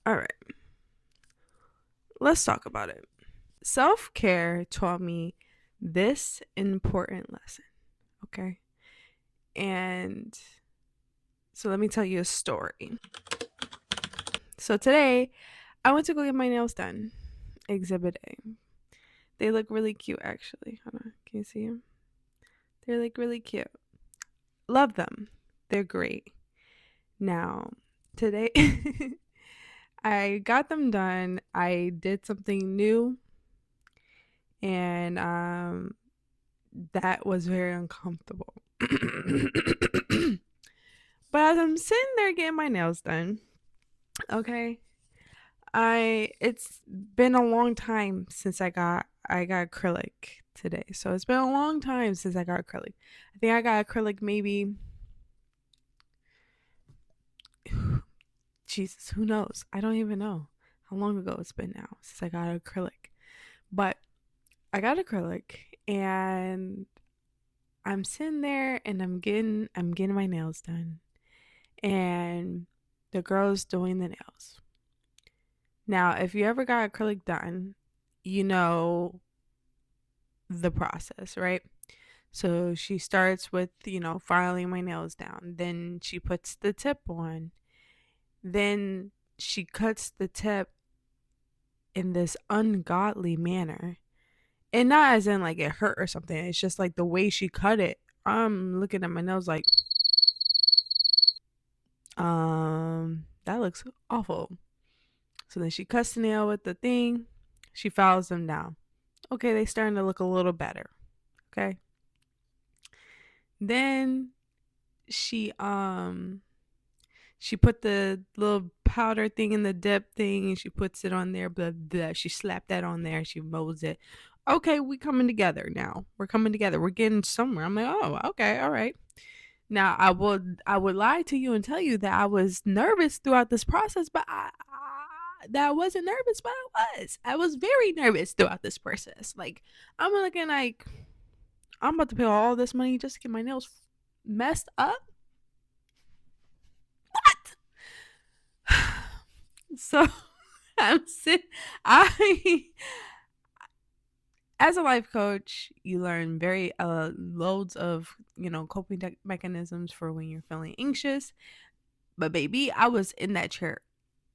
All right, let's talk about it. Self care taught me this important lesson, okay? And so let me tell you a story. So today, I went to go get my nails done. Exhibit A. They look really cute, actually. Hold on, can you see them? They're like really cute. Love them. They're great. Now, today, I got them done. I did something new, and that was very uncomfortable. But as I'm sitting there getting my nails done, okay, I it's been a long time since I got acrylic today. So it's been a long time since I got acrylic. I think I got acrylic maybe Jesus, who knows? I don't even know how long ago it's been now since I got acrylic. But I got acrylic and I'm sitting there and I'm getting my nails done. And the girl's doing the nails. Now, if you ever got acrylic done, you know the process, right? So she starts with, filing my nails down. Then she puts the tip on. Then she cuts the tip in this ungodly manner. And not as in like it hurt or something. It's just like the way she cut it. I'm looking at my nails like, that looks awful. So then she cuts the nail with the thing. She files them down. Okay, they starting to look a little better. Okay. Then she she put the little powder thing in the dip thing and she puts it on there, blah blah. She slapped that on there, she molds it. Okay, we coming together now. We're coming together. We're getting somewhere. I'm like, oh, okay, all right. Now I would lie to you and tell you that I was nervous throughout this process, but that I wasn't nervous, but I was. I was very nervous throughout this process. Like I'm looking like I'm about to pay all this money just to get my nails messed up. What? So I'm sit. I as a life coach, you learn very loads of coping mechanisms for when you're feeling anxious. But baby, I was in that chair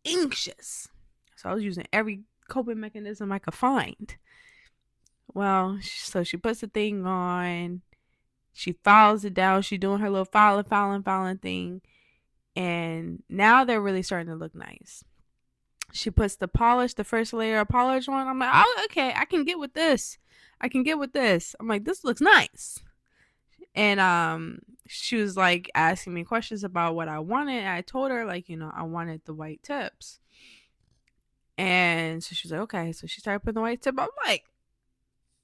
anxious, so I was using every coping mechanism I could find. Well, so she puts the thing on, she files it down, she doing her little filing thing, and now they're really starting to look nice. She puts the first layer of polish on. I'm like, oh, okay, I can get with this. I can get with this. I'm like, this looks nice. And she was like asking me questions about what I wanted. I told her like, I wanted the white tips. And so she was like, okay. So she started putting the white tip. I'm like,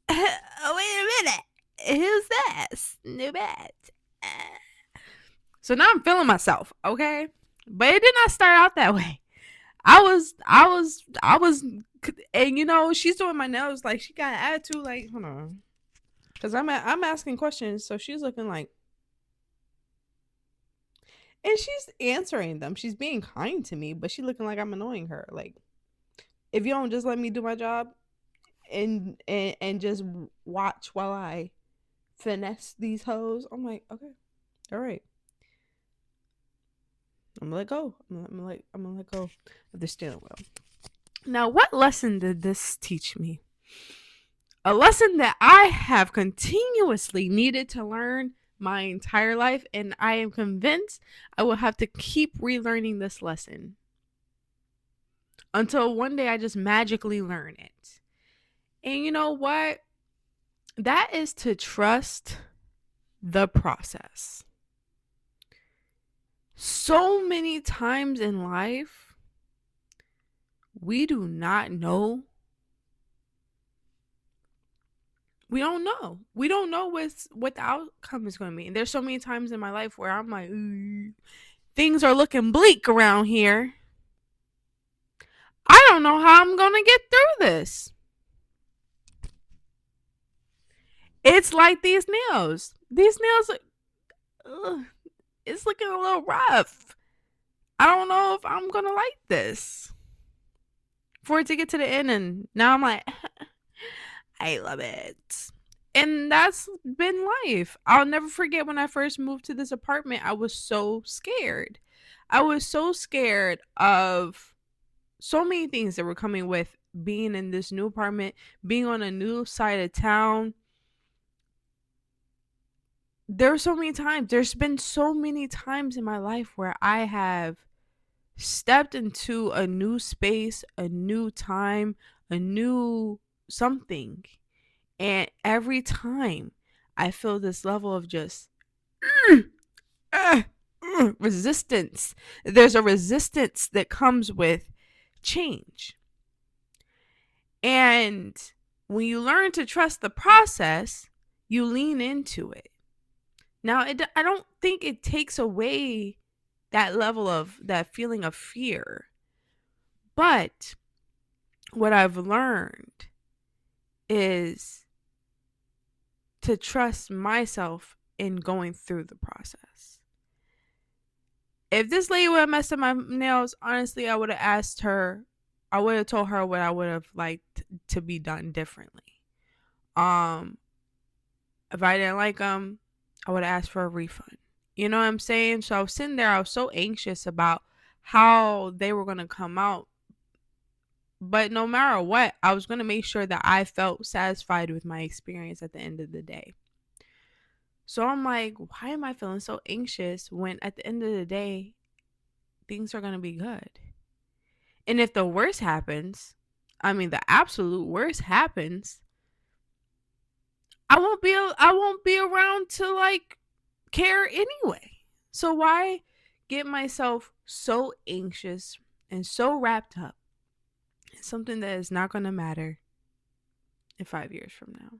oh, wait a minute. Who's this? New bad. So now I'm feeling myself, okay? But it did not start out that way. I was, and she's doing my nails like she got an attitude. Like, hold on, because I'm asking questions, so she's looking like, and she's answering them. She's being kind to me, but she looking like I'm annoying her. Like, if you don't just let me do my job and just watch while I finesse these hoes, I'm like, okay, all right. I'm gonna let go. I'm gonna let go of the steering wheel. Now, what lesson did this teach me? A lesson that I have continuously needed to learn my entire life, and I am convinced I will have to keep relearning this lesson until one day I just magically learn it. And you know what? That is to trust the process. So many times in life, we do not know. We don't know. We don't know what the outcome is going to be. And there's so many times in my life where I'm like, things are looking bleak around here. I don't know how I'm going to get through this. It's like these nails. These nails, it's looking a little rough. I don't know if I'm gonna like this. For it to get to the end, and now I'm like, I love it. And that's been life. I'll never forget when I first moved to this apartment, I was so scared. I was so scared of so many things that were coming with being in this new apartment, being on a new side of town. There's been so many times in my life where I have stepped into a new space, a new time, a new something. And every time I feel this level of just resistance. There's a resistance that comes with change. And when you learn to trust the process, you lean into it. Now, I don't think it takes away that level of that feeling of fear. But what I've learned is to trust myself in going through the process. If this lady would have messed up my nails, honestly, I would have asked her, I would have told her what I would have liked to be done differently. Um, if I didn't like them, I would have asked for a refund. You know what I'm saying? So I was sitting there, I was so anxious about how they were going to come out. But no matter what, I was going to make sure that I felt satisfied with my experience at the end of the day. So I'm like, why am I feeling so anxious when at the end of the day, things are going to be good? And if the worst happens, I mean, the absolute worst happens, I won't be around to like care anyway. So why get myself so anxious and so wrapped up in something that is not going to matter in 5 years from now?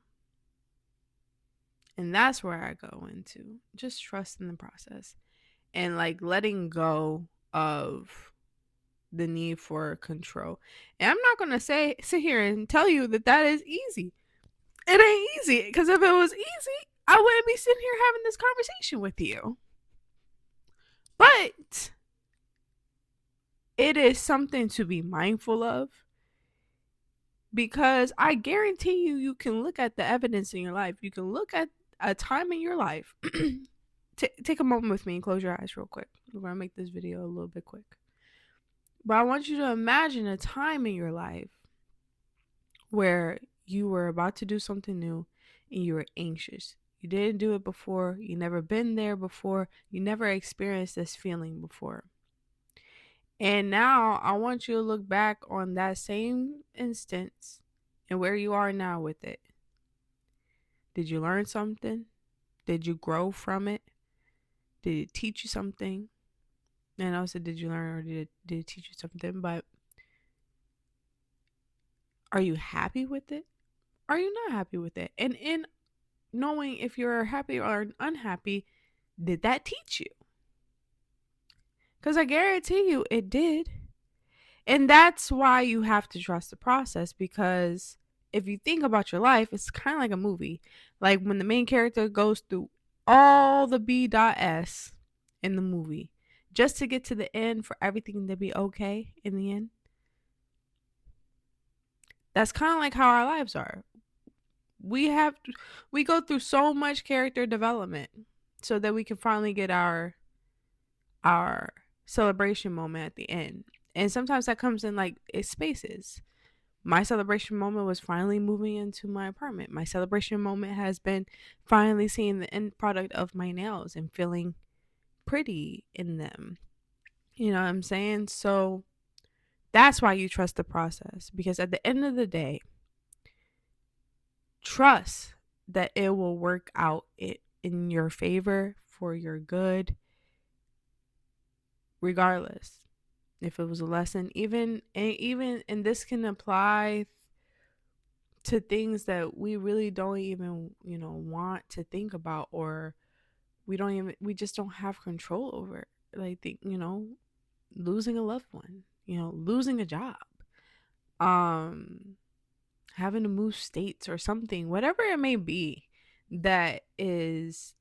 And that's where I go into just trusting the process and like letting go of the need for control. And I'm not going to sit here and tell you that that is easy. It ain't easy, because if it was easy, I wouldn't be sitting here having this conversation with you. But it is something to be mindful of, because I guarantee you can look at the evidence in your life. You can look at a time in your life. Take a moment with me and close your eyes real quick. We're going to make this video a little bit quick. But I want you to imagine a time in your life where you were about to do something new and you were anxious. You didn't do it before. You never been there before. You never experienced this feeling before. And now I want you to look back on that same instance and where you are now with it. Did you learn something? Did you grow from it? Did it teach you something? And I said, did you learn or did it teach you something? But are you happy with it? Are you not happy with it? And in knowing if you're happy or unhappy, did that teach you? Because I guarantee you it did. And that's why you have to trust the process, because if you think about your life, it's kind of like a movie. Like when the main character goes through all the B.S in the movie just to get to the end for everything to be okay in the end. That's kind of like how our lives are. We go through so much character development so that we can finally get our celebration moment at the end. And sometimes that comes in like spaces. My celebration moment was finally moving into my apartment. My celebration moment has been finally seeing the end product of my nails and feeling pretty in them. You know what I'm saying? So that's why you trust the process, because at the end of the day, trust that it will work out in your favor for your good, regardless if it was a lesson. Even and this can apply to things that we really don't even want to think about, or we just don't have control over, like losing a loved one, losing a job, having to move states or something, whatever it may be, that is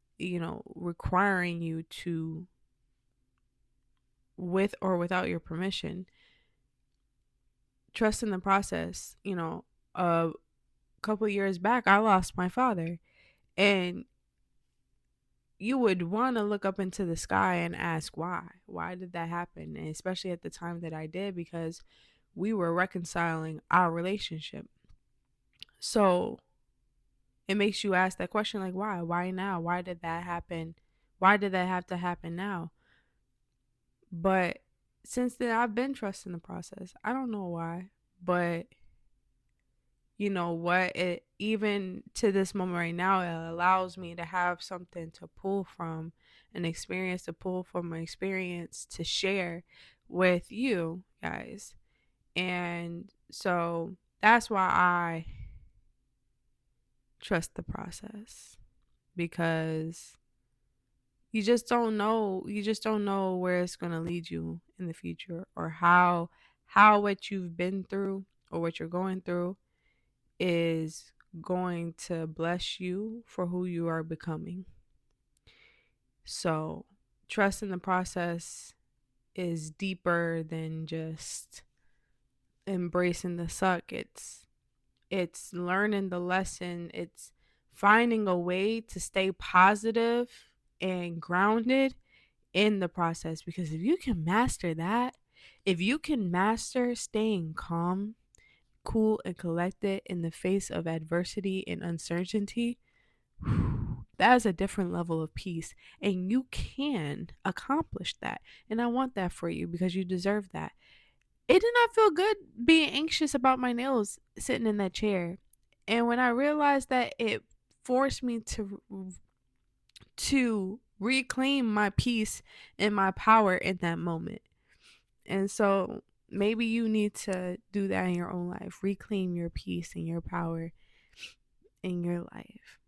requiring you to with or without your permission. Trust in the process. A couple of years back, I lost my father, and you would want to look up into the sky and ask why. Why did that happen? And especially at the time that I did, because we were reconciling our relationship. So it makes you ask that question, like, why? Why now? Why did that happen? Why did that have to happen now? But since then, I've been trusting the process. I don't know why, but you know what? It, even to this moment right now, it allows me to have something to pull from, an experience to pull from, an experience to share with you guys. And so that's why I trust the process, because you just don't know where it's going to lead you in the future, or how what you've been through or what you're going through is going to bless you for who you are becoming. So trust in the process is deeper than just embracing the suck. It's learning the lesson. It's finding a way to stay positive and grounded in the process, because if you can master that, if you can master staying calm, cool, and collected in the face of adversity and uncertainty, that is a different level of peace, and you can accomplish that. And I want that for you, because you deserve that. It did not feel good being anxious about my nails sitting in that chair. And when I realized that, it forced me to reclaim my peace and my power in that moment. And so maybe you need to do that in your own life. Reclaim your peace and your power in your life.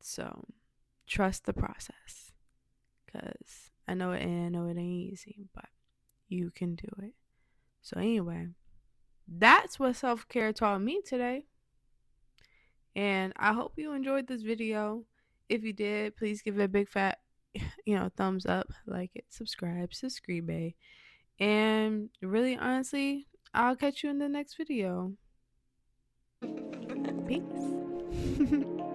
So trust the process, because I know it ain't easy, but you can do it. So anyway, that's what self-care taught me today. And I hope you enjoyed this video. If you did, please give it a big fat, thumbs up, like it, subscribe, and really honestly, I'll catch you in the next video. Peace.